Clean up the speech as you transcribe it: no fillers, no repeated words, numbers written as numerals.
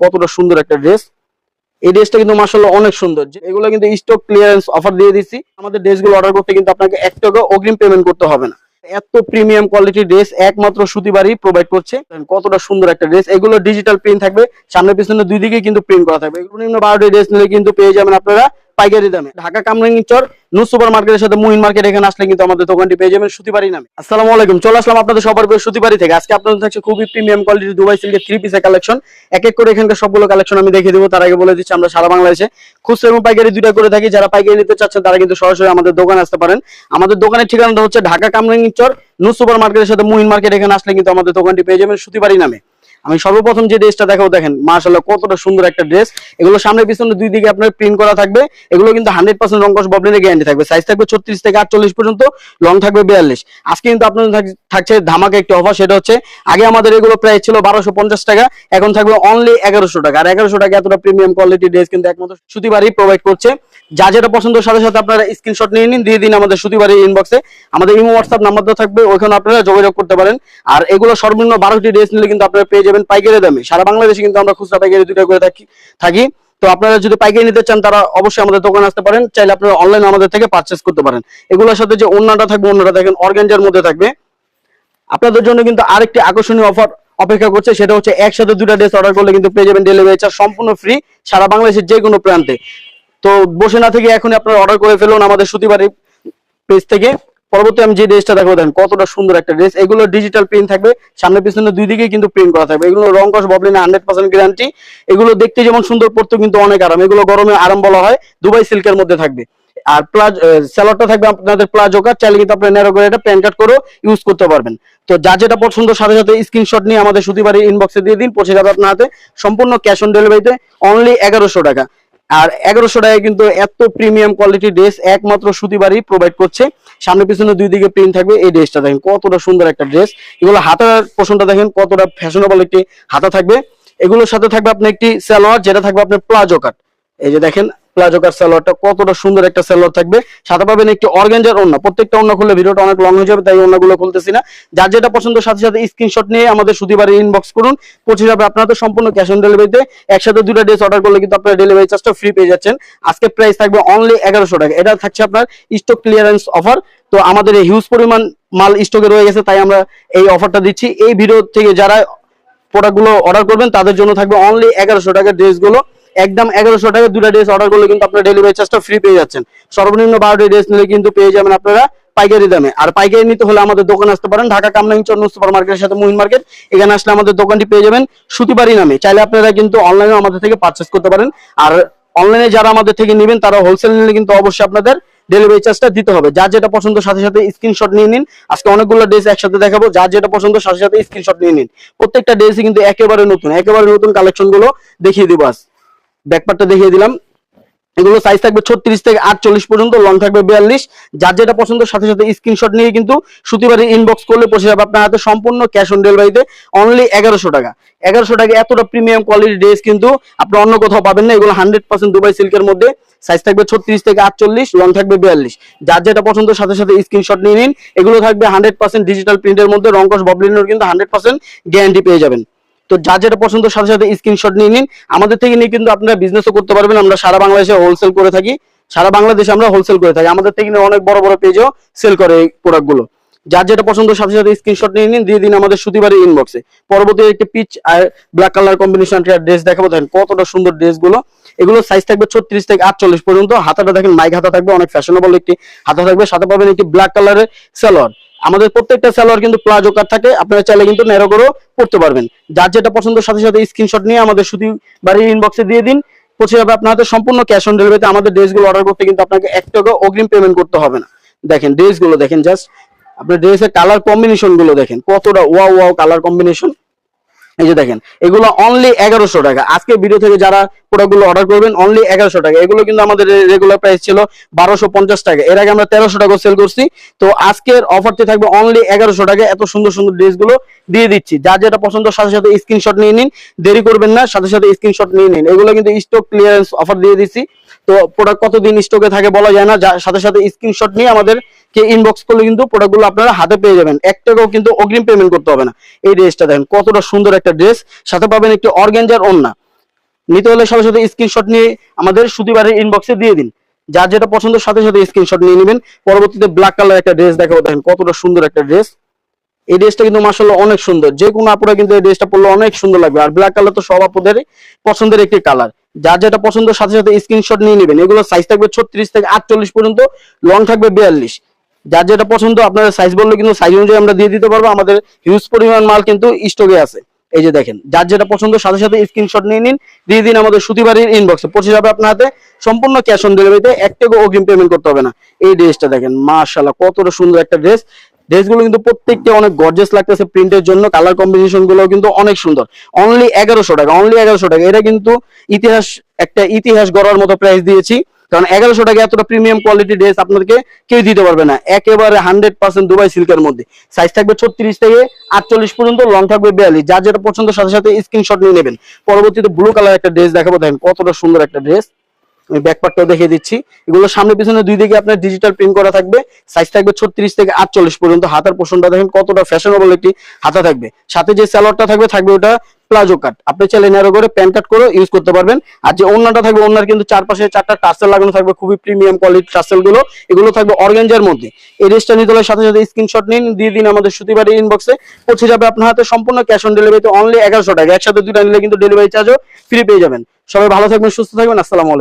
কতটা সুন্দর একটা ড্রেস। এই ড্রেসটা কিন্তু মাশাআল্লাহ অনেক সুন্দর। এগুলো কিন্তু স্টক ক্লিয়ারেন্স অফার দিয়ে দিচ্ছি। আমাদের ড্রেসগুলো অর্ডার করতে কিন্তু আপনাকে 1 টাকা অগ্রিম পেমেন্ট করতে হবে না। এত প্রিমিয়াম কোয়ালিটির ড্রেস একমাত্র সুতিবাড়ি প্রোভাইড করছে। কতটা সুন্দর একটা ড্রেস। এগুলো ডিজিটাল প্রিন্ট থাকবে, সামনে পিছনে দুই দিকে কিন্তু প্রিন্ট করা থাকবে। এগুলো নিম্ন 12টি ড্রেস নিলে কিন্তু পেয়ে যাবেন আপনারা পাইকারি দামে। ঢাকা কামরাঙ্গীরচর নূর সুপার মার্কেটের সাথে মুহিন মার্কেট, এখানে আসলে কিন্তু আমাদের দোকানটি পেয়ে যাবেন সুতিবাড়ি নামে। আসসালামু আলাইকুম, চলে আসলাম আপনাদের সবার প্রিয় সুতিবাড়ি থেকে। আজকে আপনাদের থাকছে খুবই প্রিমিয়াম কোয়ালিটির দুবাই সিল্কের 3 পিসের কালেকশন। এক এক করে এখানকার সবগুলো কালেকশন আমি দেখিয়ে দেবো। তার আগে বলে দিচ্ছি আমরা সারা বাংলাদেশে খুচরা এবং পাইকারি দুইটা করে থাকি। যারা পাইকারি নিতে চাচ্ছেন তারা কিন্তু সরাসরি আমাদের দোকানে আসতে পারেন। আমাদের দোকানের ঠিকানাটা হচ্ছে ঢাকা কামরাঙ্গীরচর নূর সুপার মার্কেটের সাথে মুহিন মার্কেট, এখানে আসলে কিন্তু আমাদের দোকানটি পেয়ে যাবেন সুতিবাড়ি নামে। আমি সর্বপ্রথম যে ড্রেসটা দেখাবো, দেখেন মাশাআল্লাহ কতটা সুন্দর একটা ড্রেস। এগুলো সামনে পিছনে দুই দিকে আপনার প্রিন্ট করা থাকবে। এগুলো কিন্তু 100% রংকশ ববলিনের গ্যারান্টি থাকবে। সাইজ থাকবে 36 থেকে 48 পর্যন্ত, লং থাকবে 42। আজকে কিন্তু আপনাদের থাকছে ধামাকা একটি অফার। সেটা হচ্ছে আগে আমাদের এগুলো প্রাইস ছিল 1250 টাকা, এখন থাকবে অনলি 1100 টাকা। আর 1100 টাকা এতটা প্রিমিয়াম কোয়ালিটি ড্রেস কিন্তু একমাত্র সুতিবাড়ি প্রোভাইড করছে। যা যেটা পছন্দের সাথে সাথে আপনারা স্ক্রিনশট নিয়ে নিন, দিয়ে দিন আমাদের সুতিবাড়ি ইনবক্সে। আমাদের ইমো হোয়াটসঅ্যাপ নাম্বার দেওয়া থাকবে, ওইখানে আপনারা যোগাযোগ করতে পারেন। আর এগুলো সর্বনিম্ন 12টি ড্রেস নিলে কিন্তু আপনারা পেয়ে যাবেন পাইকারি দামে। সারা বাংলাদেশে কিন্তু আমরা খুচরা পাইকারি দুটো করে থাকি। তো আপনারা যদি পাইকারি নিতে চান তারা অবশ্যই আমাদের দোকানে আসতে পারেন। চাইলে আপনারা অনলাইনে আমাদের থেকে পারচেজ করতে পারেন। এগুলোর সাথে যে ওন্নাটা থাকবে, ওন্নাটা দেখেন অর্গানজার মধ্যে থাকবে। আপনাদের জন্য কিন্তু আরেকটি আকর্ষণীয় অফার অপেক্ষা করছে। সেটা হচ্ছে একসাথে দুটো ড্রেস অর্ডার করলে কিন্তু পেয়ে যাবেন ডেলিভারি চার্জ সম্পূর্ণ ফ্রি সারা বাংলাদেশের যে কোনো প্রান্তে। তো বসে না থেকে এখন আপনারা অর্ডার করে ফেলুন আমাদের সুতিবাড়ি পেজ থেকে। পরবর্তী আমি যে ড্রেসটা দেখাবো, দেখেন কতটা সুন্দর একটা ড্রেস। এগুলো ডিজিটাল প্রিন্ট থাকবে, সামনে পিছনে দুই দিকে কিন্তু প্রিন্ট করা থাকবে। এগুলো রংকশ ববলিন 100% গ্যারান্টি। এগুলো দেখতে যেমন সুন্দর, পড়তে কিন্তু অনেক আরাম। এগুলো গরমে আরাম বলা হয়, দুবাই সিল্কের মধ্যে থাকবে। আর স্যালোয়ারটা থাকবে আপনাদের প্লাজো কাট, চাইলে কিন্তু আপনারা ন্যারো করে এটা প্যান্ট কাট করে ইউজ করতে পারবেন। তো যা যেটা পছন্দ সাথে সাথে স্ক্রিনশট নিয়ে আমাদের সুতিবাড়ি ইনবক্সে দিয়ে দিন, পৌঁছে যাবে আপনার হাতে সম্পূর্ণ ক্যাশ অন ডেলিভারিতে অনলি 1100 টাকা। আর 1100 টাকায় কিন্তু এত প্রিমিয়াম কোয়ালিটির ড্রেস একমাত্র সুতিবাড়ি প্রোভাইড করছে। সামনে পিছনে দুই দিকে প্রিন্ট থাকবে। এই ড্রেসটা দেখেন কতটা সুন্দর একটা ড্রেস। এগুলো হাতার পোষণটা দেখেন কতটা ফ্যাশনেবল একটি হাতা থাকবে। এগুলোর সাথে থাকবে আপনার একটি সালোয়ার, যেটা থাকবে আপনার প্লাজো কাট। এই যে দেখেন প্লাজো কাট সালোয়ারটা কতটা সুন্দর একটা সালোয়ার থাকবে। সাথে পাবেন একটি অর্গানজার ওড়না। প্রত্যেকটা ওড়না খুললে ভিডিওটা অনেক লং হয়ে যাবে, তাই ওড়নাগুলো খুলতেছি না। যার যেটা পছন্দ সাথে সাথে স্ক্রিনশট নিয়ে আমাদের সুতিবাড়ি ইনবক্স করুন, পৌঁছে যাবে আপনাদের সম্পূর্ণ ক্যাশ অন ডেলিভারিতে। একসাথে দুটো ড্রেস অর্ডার করলে কিন্তু আপনারা ডেলিভারি চার্জটা ফ্রি পেয়ে যাচ্ছেন। আজকে প্রাইস থাকবে অনলি 1100 টাকা। এটা থাকছে আপনার স্টক ক্লিয়ারেন্স অফার। তো আমাদের এই হিউজ পরিমাণ মাল স্টকে রয়ে গেছে, তাই আমরা এই অফারটা দিচ্ছি। এই ভিডিও থেকে যারা প্রোডাক্টগুলো অর্ডার করবেন তাদের জন্য থাকবে অনলি 1100 টাকার ড্রেসগুলো। একদম 1100 টাকা দুটো ড্রেস অর্ডার করলে কিন্তু আপনারা ডেলিভারি চার্জটা ফ্রি পেয়ে যাচ্ছেন। সর্বনিম্ন 12টি ড্রেস নিলে কিন্তু পেয়ে যাবেন আপনারা পাইকারি দামে। আর পাইকারি নিতে হলে আমাদের দোকানে আসতে পারেন, ঢাকা কামরাঙ্গীরচর নূর সুপার মার্কেটের সাথে মুহিন মার্কেট। এখানে আসলে আমাদের দোকানটি পেয়ে যাবেন সুতিবাড়ি নামে। চাইলে আপনারা কিন্তু অনলাইনে আমাদের থেকে পারচেজ করতে পারেন। আর অনলাইনে যারা আমাদের থেকে নেবেন তারা হোলসেল নিলে কিন্তু অবশ্যই আপনাদের ডেলিভারি চার্জটা দিতে হবে। যার যেটা পছন্দ সাথে সাথে স্ক্রিনশট নিয়ে নিন। আজকে অনেকগুলো ড্রেস একসাথে দেখাবো, যার যেটা পছন্দ সাথে সাথে স্ক্রিনশট নিয়ে নিন। প্রত্যেকটা ড্রেসই কিন্তু একেবারে নতুন কালেকশন গুলো দেখিয়ে দিব। আজ ব্যাকপার্টটা দেখিয়ে দিলাম। এগুলো সাইজ থাকবে 36 থেকে 48 পর্যন্ত, লং থাকবে 42। যার যেটা পছন্দ সাথে সাথে স্ক্রিনশট নিয়ে কিন্তু সুতিবাড়ি ইনবক্স করলে পৌঁছে যাবে আপনার হাতে সম্পূর্ণ ক্যাশ অন ডেলিভারিতে অনলি 1100 টাকা। 1100 টাকা এতটা প্রিমিয়াম কোয়ালিটির ড্রেস কিন্তু আপনি অন্য কোথাও পাবেন না। এগুলো 100% দুবাই সিল্কের মধ্যে, সাইজ থাকবে 36 থেকে 48, লং থাকবে 42। যার যেটা পছন্দ সাথে সাথে স্ক্রিনশট নিয়ে নিন। এগুলো থাকবে 100% ডিজিটাল প্রিন্টের মধ্যে, রংকশ ববলিনের কিন্তু 100% গ্যারান্টি পেয়ে যাবেন। তো যা যেটা পছন্দ সাথে সাথে স্ক্রিনশট নিয়ে নিন। আমাদের থেকে নিয়ে কিন্তু আপনারা বিজনেসও করতে পারবেন। আমরা সারা বাংলাদেশে হোলসেল করে থাকি, সারা বাংলাদেশে আমরা হোলসেল করে থাকি। আমাদের থেকে নিয়ে অনেক বড় বড় পেজও সেল করে এই প্রোডাক্টগুলো। যার যেটা পছন্দ সাথে সাথে স্ক্রিনশট নিয়ে নিন, দিয়ে দিন আমাদের সুতিবাড়ি ইনবক্সে। পরবর্তী একটি পিচ আর ব্ল্যাক কালার কম্বিনেশন ড্রেস দেখাবো। দেখেন কতটা সুন্দর ড্রেসগুলো। এগুলো সাইজ থাকবে 36 থেকে 48 পর্যন্ত। হাতাটা দেখেন মাইক হাতা থাকবে, অনেক ফ্যাশনেবল একটি হাতা থাকবে। সাথে পাবেন একটি ব্ল্যাক কালারের সালোয়ার। আমাদের প্রত্যেকটা সালোয়ার কিন্তু প্লাজো কাট থাকে, আপনারা চাইলে কিন্তু ন্যারো করেও পড়তে পারবেন। যার যেটা পছন্দ সাথে সাথে স্ক্রিনশট নিয়ে আমাদের সুতিবাড়ি ইনবক্সে দিয়ে দিন, পৌঁছে যাবে আপনার হাতে সম্পূর্ণ ক্যাশ অন ডেলিভারিতে। আমাদের ড্রেসগুলো অর্ডার করতে কিন্তু আপনাকে 1 টাকা অগ্রিম পেমেন্ট করতে হবে না। দেখেন ড্রেসগুলো দেখেন, জাস্ট আপনার ড্রেসের কালার কম্বিনেশন গুলো দেখেন কতটা ওয়াও কালার কম্বিনেশন। এই যে দেখেন এগুলো অনলি 1100 টাকা। আজকে ভিডিও থেকে যারা প্রোডাক্টগুলো অর্ডার করবেন অনলি 1100 টাকা। এগুলো কিন্তু আমাদের রেগুলার প্রাইস ছিল 1250 টাকা, এর আগে আমরা 1300 টাকা সেল করছি। তো আজকের অফারটি থাকবে অনলি 1100 টাকা। এত সুন্দর সুন্দর ড্রেসগুলো দিয়ে দিচ্ছি। যার যেটা পছন্দ সাথে সাথে স্ক্রিনশট নিয়ে নিন, দেরি করবেন না, সাথে সাথে স্ক্রিনশট নিয়ে নিন। এগুলো কিন্তু স্টক ক্লিয়ারেন্স অফার দিয়ে দিচ্ছি। তো প্রোডাক্ট কতদিন স্টকে থাকে বলা যায় না, সাথে সাথে স্ক্রিনশট নিয়ে আমাদের কে ইনবক্স করলে কিন্তু প্রোডাক্টগুলো আপনারা হাতে পেয়ে যাবেন। 1 টাকাও কিন্তু অগ্রিম পেমেন্ট করতে হবে না। এই ড্রেসটা দেখেন কতটা সুন্দর একটা ড্রেস, সাথে পাবেন একটি অর্গানজার ওড়না। নিতে হলে সাথে সাথে স্ক্রিনশট নিয়ে আমাদের সুতিবারের ইনবক্সে দিয়ে দিন। যার যেটা পছন্দ সাথে সাথে স্ক্রিনশট নিয়ে নেবেন। পরবর্তীতে ব্ল্যাক কালার একটা ড্রেস দেখাবো, দেখেন কতটা সুন্দর একটা ড্রেস। এই ড্রেসটা কিন্তু মাশাআল্লাহ অনেক সুন্দর, যে কোনো আপুরা কিন্তু এই ড্রেসটা পরলে অনেক সুন্দর লাগবে। আর ব্ল্যাক কালার তো সব আপুদের পছন্দের একটি কালার। যার যেটা পছন্দ সাথে সাথে স্ক্রিনশট নিয়ে নেবেন। এগুলো সাইজ থাকবে 36 থেকে 48 পর্যন্ত, লং থাকবে 42। যার যেটা পছন্দ আপনারা সাইজ বললে কিন্তু সাইজ অনুযায়ী আমরা দিয়ে দিতে পারবো। আমাদের হিউজ পরিমাণ মাল কিন্তু স্টকে আছে। এই যে দেখেন, যার যেটা পছন্দ সাথে সাথে স্ক্রিনশট নিয়ে নিন, দিয়ে দিন আমাদের সুতিবাড়ির ইনবক্সে, পৌঁছে যাবে আপনার হাতে সম্পূর্ণ ক্যাশ অন ডেলিভারিতে, 1 টাকা অগ্রিম পেমেন্ট করতে হবে না। এই ড্রেসটা দেখেন মাশাআল্লাহ কতটা সুন্দর একটা ড্রেস। ড্রেসগুলো কিন্তু প্রত্যেকটা অনেক গর্জিয়াস লাগতেছে প্রিন্টের জন্য, কালার কম্বিনেশন গুলো কিন্তু অনেক সুন্দর। অনলি 1100 টাকা, অনলি 1100 টাকা। এটা কিন্তু ইতিহাস, একটা ইতিহাস গড়ার মতো প্রাইস দিয়েছি, কারণ 1100 টাকা এতটা প্রিমিয়াম কোয়ালিটি ড্রেস আপনাদেরকে কেউ দিতে পারবে না। একেবারে 100% দুবাই সিল্কের মধ্যে, সাইজ থাকবে 36 থেকে 48 পর্যন্ত, লং থাকবে 42। যার যেটা পছন্দ সাথে সাথে স্ক্রিনশট নিয়ে নেবেন। পরবর্তীতে ব্লু কালার একটা ড্রেস দেখাবো, দেখেন কতটা সুন্দর একটা ড্রেস। আমি ব্যাকপার্টটাও দেখিয়ে দিচ্ছি। এগুলো সামনে পিছনে দুই দিকে আপনার ডিজিটাল প্রিন্ট করা থাকবে। সাইজ থাকবে 36 থেকে 48 পর্যন্ত। হাতার পোর্শনটা দেখেন কতটা ফ্যাশনেবল একটি হাতা থাকবে। সাথে যে সালোয়ারটা থাকবে ওটা প্লাজো কাট, আপনি চাইলে ন্যারো করে প্যান্ট কাট করে ইউজ করতে পারবেন। আর যে ওন্নাটা থাকবে, ওন্নার কিন্তু চারপাশে 4টা টার্সেল লাগানো থাকবে, খুবই প্রিমিয়াম কোয়ালিটি টার্সেল গুলো। এগুলো থাকবে অর্গানজার মধ্যে। এই ড্রেসটা নিতে হলে সাথে সাথে স্ক্রিনশট নিন, দিয়ে দিন আমাদের সুতিবাড়ি ইনবক্সে, পৌঁছে যাবে আপনার হাতে সম্পূর্ণ ক্যাশ অন ডেলিভারিতে। অনলি 1100 টাকা, একসাথে দুইটা নিলে কিন্তু ডেলিভারি চার্জও ফ্রি পেয়ে যাবেন। সবাই ভালো থাকবেন, সুস্থ থাকবেন। আসসালামু আলাইকুম।